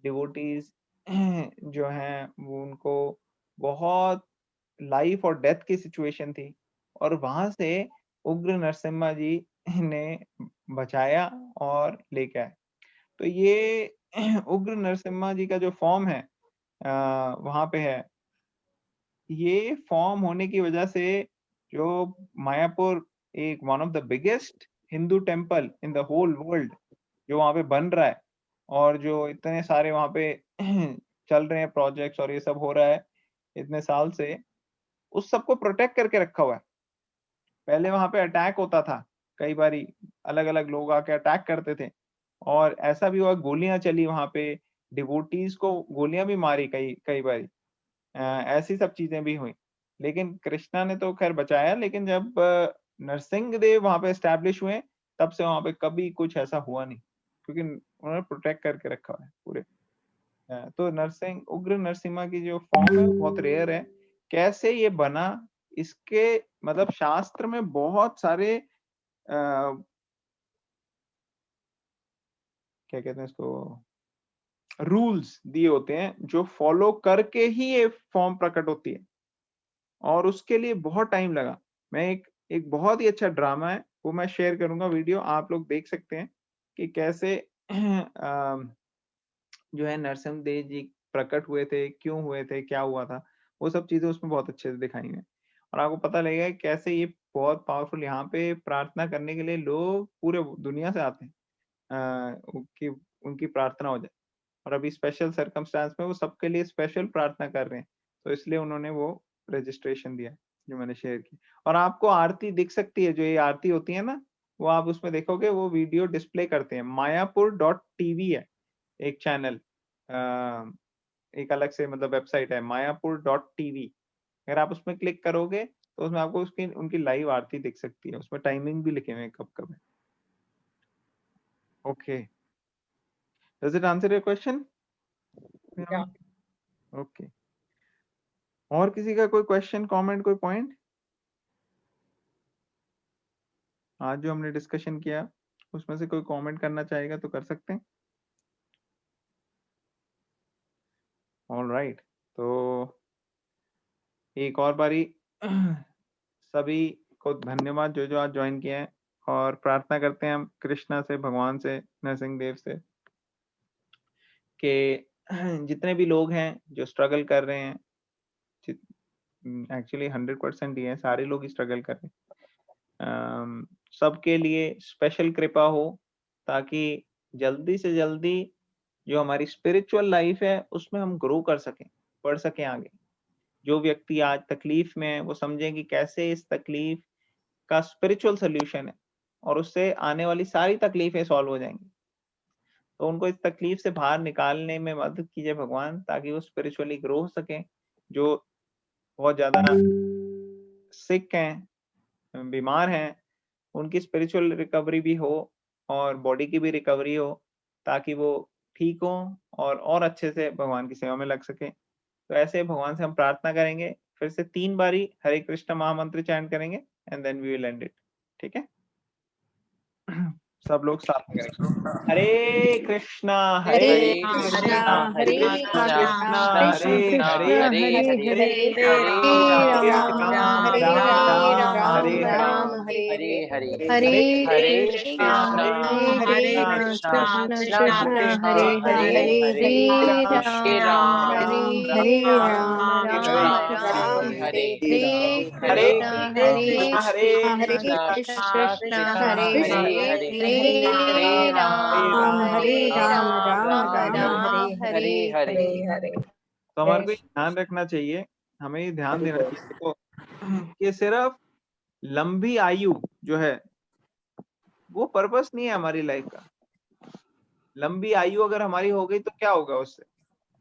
डिवोटीज जो हैं वो उनको बहुत लाइफ और डेथ की सिचुएशन थी, और वहां से उग्र नरसिम्हा जी ने बचाया और लेके आए। तो ये उग्र नरसिम्हा जी का जो फॉर्म है वहां पे है, ये फॉर्म होने की वजह से जो मायापुर एक one of the biggest Hindu temple in the whole world जो वहां पे बन रहा है, और जो इतने सारे वहां पे चल रहे हैं प्रोजेक्ट्स और ये सब हो रहा है इतने साल से, उस सबको प्रोटेक्ट करके रखा हुआ है। पहले वहां पे अटैक होता था, कई बारी अलग अलग लोग आके अटैक करते थे, और ऐसा भी हुआ गोलियां चली वहां पे, डिवोटीज को गोलियां भी मारी कई कई बारी। ऐसी सब चीजें भी हुई, लेकिन कृष्णा ने तो खैर बचाया। लेकिन जब नरसिंह देव वहां पे एस्टैब्लिश हुए तब से वहां पे कभी कुछ ऐसा हुआ नहीं, क्योंकि उन्होंने प्रोटेक्ट करके रखा हुआ है पूरे। तो नरसिंह उग्र नरसिम्हा की जो फॉर्म है वो बहुत रेयर है। कैसे ये बना, इसके मतलब शास्त्र में बहुत सारे क्या कहते हैं इसको, रूल्स दिए होते हैं जो फॉलो करके ही ये फॉर्म प्रकट होती है, और उसके लिए बहुत टाइम लगा। मैं एक बहुत ही अच्छा ड्रामा है, वो मैं शेयर करूंगा वीडियो, आप लोग देख सकते हैं कि कैसे जो है नरसिंहदेव जी प्रकट हुए थे, क्यों हुए थे, क्या हुआ था, वो सब चीजें उसमें बहुत अच्छे से दिखाई हैं। और आपको पता लगेगा कि कैसे ये बहुत पावरफुल, यहाँ पे प्रार्थना करने के लिए लोग पूरे दुनिया से आते हैं, कि उनकी प्रार्थना हो जाए। और अभी स्पेशल सर्कमस्टांस में वो सबके लिए स्पेशल प्रार्थना कर रहे हैं, तो इसलिए उन्होंने वो रजिस्ट्रेशन दिया है, जो मैंने शेयर की। और आपको आरती दिख सकती है, जो ये आरती होती है ना, वो आप उसमें देखोगे, वो वीडियो डिस्प्ले करते हैं। मायापुर.tv है एक चैनल, एक अलग से मतलब वेबसाइट है, मायापुर.tv। अगर आप उसमें क्लिक करोगे तो उसमें आपको उसकी उनकी लाइव आरती दिख सकती है, उसमें टाइमिंग भी लिखे हुए हैं कब कब है। Okay, does it answer your question? Yeah. Okay, और किसी का कोई क्वेश्चन, कमेंट, कोई पॉइंट आज जो हमने डिस्कशन किया उसमें से कोई कमेंट करना चाहेगा तो कर सकते हैं। ऑलराइट, तो एक और बारी सभी को धन्यवाद जो जो आज ज्वाइन किए हैं, और प्रार्थना करते हैं हम कृष्णा से, भगवान से, नरसिंहदेव से, कि जितने भी लोग हैं जो स्ट्रगल कर रहे हैं, एक्चुअली 100% ही है, सारे लोग ही स्ट्रगल कर रहे हैं, सबके लिए स्पेशल कृपा हो, ताकि जल्दी से जल्दी जो हमारी स्पिरिचुअल लाइफ है उसमें हम ग्रो कर सकें, बढ़ सकें आगे। जो व्यक्ति आज तकलीफ में है वो समझें कि कैसे इस तकलीफ का स्पिरिचुअल सोल्यूशन है, और उससे आने वाली सारी तकलीफें सॉल्व हो जाएंगी। तो उनको इस तकलीफ से बाहर निकालने में मदद कीजिए भगवान, ताकि वो स्पिरिचुअली ग्रो हो सकें। जो बहुत ज्यादा सिक हैं, बीमार हैं, उनकी स्पिरिचुअल रिकवरी भी हो और बॉडी की भी रिकवरी हो, ताकि वो ठीक हो और अच्छे से भगवान की सेवा में लग सके। तो ऐसे भगवान से हम प्रार्थना करेंगे, फिर से 3 बारी हरे कृष्ण महामंत्र चैंट करेंगे, and then we will end it. ठीक है, सब लोग साथ में करेंगे। हरे कृष्णा हरे कृष्णा हरे कृष्णा कृष्ण हरे कृष्ण हरे हरे हरे हरे राम राम हरे राम राम राम राम हरे राम हरे। हरे हरे हरे हरे कृष्णा हरे कृष्णा कृष्ण कृष्ण कृष्ण हरे हरे हरे हरे राम राम हरे राम राम राम राम हरे हरे हरे हरे कृष्णा कृष्णा हरे कृष्णा कृष्ण हरे कृष्ण हरे हरे राम हरे राम राम राम राम हरे हरे हरे। तो हमारे को ये ध्यान रखना चाहिए, हमें ये ध्यान देना चाहिए देखो, कि सिर्फ लंबी आयु जो है वो पर्पस नहीं है हमारी लाइफ का। लंबी आयु अगर हमारी हो गई तो क्या होगा उससे?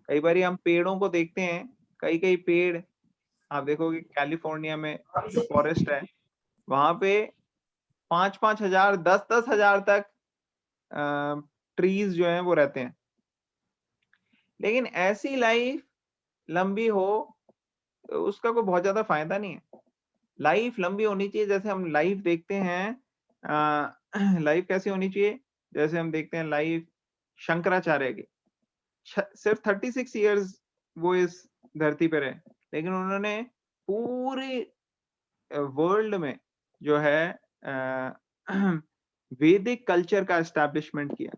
कई बार हम पेड़ों को देखते हैं, कई कई पेड़ आप देखोगे कैलिफोर्निया में जो फॉरेस्ट है, वहां पे 5-5 हजार, 10-10 हजार तक ट्रीज जो हैं वो रहते हैं। लेकिन ऐसी लाइफ लंबी हो तो उसका कोई बहुत ज्यादा फायदा नहीं है। लाइफ लंबी होनी चाहिए, जैसे हम लाइफ देखते हैं, लाइफ कैसी होनी चाहिए, जैसे हम देखते हैं लाइफ शंकराचार्य की, सिर्फ 36 इयर्स वो इस धरती पे रहे, लेकिन उन्होंने पूरे वर्ल्ड में जो है वैदिक कल्चर का एस्टैब्लिशमेंट किया।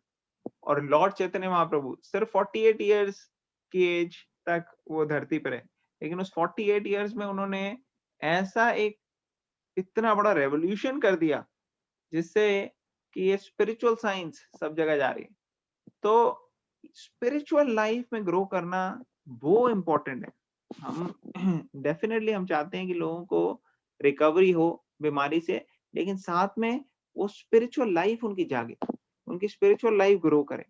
और लॉर्ड चैतन्य महाप्रभु सिर्फ 48 इयर्स की एज तक वो धरती पर है, लेकिन उस 48 इयर्स में उन्होंने ऐसा एक इतना बड़ा रेवोल्यूशन कर दिया, जिससे कि ये स्पिरिचुअल साइंस सब जगह जा रही है। तो स्पिरिचुअल लाइफ में ग्रो करना वो इम्पोर्टेंट है। हम डेफिनेटली हम चाहते हैं कि लोगों को रिकवरी हो बीमारी से, लेकिन साथ में वो स्पिरिचुअल लाइफ उनकी जागे, उनकी स्पिरिचुअल लाइफ ग्रो करे।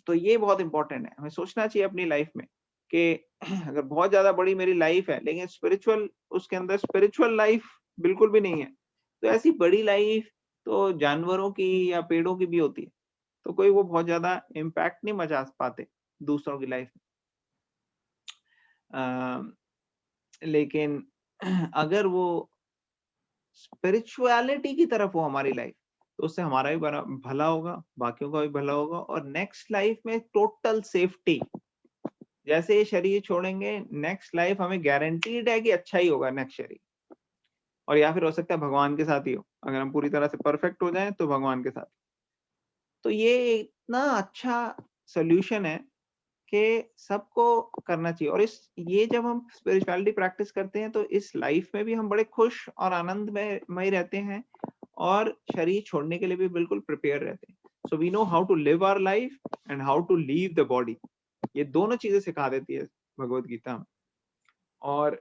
तो ये बहुत इंपॉर्टेंट है, हमें सोचना चाहिए अपनी लाइफ में कि अगर बहुत ज्यादा बड़ी मेरी लाइफ है लेकिन स्पिरिचुअल, उसके अंदर स्पिरिचुअल लाइफ बिल्कुल भी नहीं है, तो ऐसी बड़ी लाइफ तो जानवरों की या पेड़ों की भी होती है, तो कोई वो बहुत ज्यादा इम्पैक्ट नहीं मचा पाते दूसरों की लाइफ में। लेकिन अगर वो स्पिरिचुअलिटी की तरफ हो हमारी लाइफ, तो उससे हमारा भी भला होगा, बाकियों का भी भला होगा, और नेक्स्ट लाइफ में टोटल सेफ्टी। जैसे ये शरीर छोड़ेंगे, नेक्स्ट लाइफ हमें गारंटीड है कि अच्छा ही होगा नेक्स्ट शरीर, और या फिर हो सकता है भगवान के साथ ही हो। अगर हम पूरी तरह से परफेक्ट हो जाएं तो भगवान के साथ। तो ये इतना अच्छा सोल्यूशन है कि सबको करना चाहिए। और ये जब हम स्पिरिचुअलिटी प्रैक्टिस करते हैं तो इस लाइफ में भी हम बड़े खुश और आनंदमय रहते हैं, और शरीर छोड़ने के लिए भी बिल्कुल प्रिपेयर रहते हैं। So we know how to live our life and how to leave the body. ये दोनों चीजें सिखा देती है भगवत गीता में, और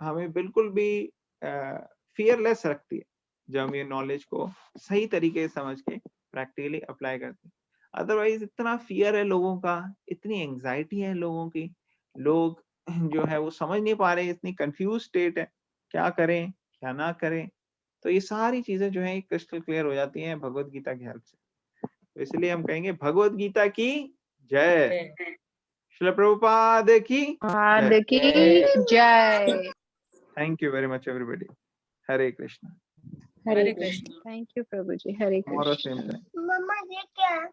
हमें बिल्कुल भी फियरलेस रखती है जब हम ये नॉलेज को सही तरीके से समझ के प्रैक्टिकली अप्लाई करते हैं। अदरवाइज इतना फियर है लोगों का, इतनी एंजाइटी है लोगों की, लोग जो है वो समझ नहीं पा रहे, इतनी कंफ्यूज स्टेट है, क्या करें क्या ना करें। तो ये सारी चीजें जो है क्रिस्टल क्लियर हो जाती हैं भगवत गीता की हेल्प से। तो इसलिए हम कहेंगे भगवत गीता की जय। श्रील प्रभुपाद की जय। Thank you very much everybody. Hare Krishna. Hare Krishna. Thank you प्रभु जी। Hare Tomorrow Krishna. same time.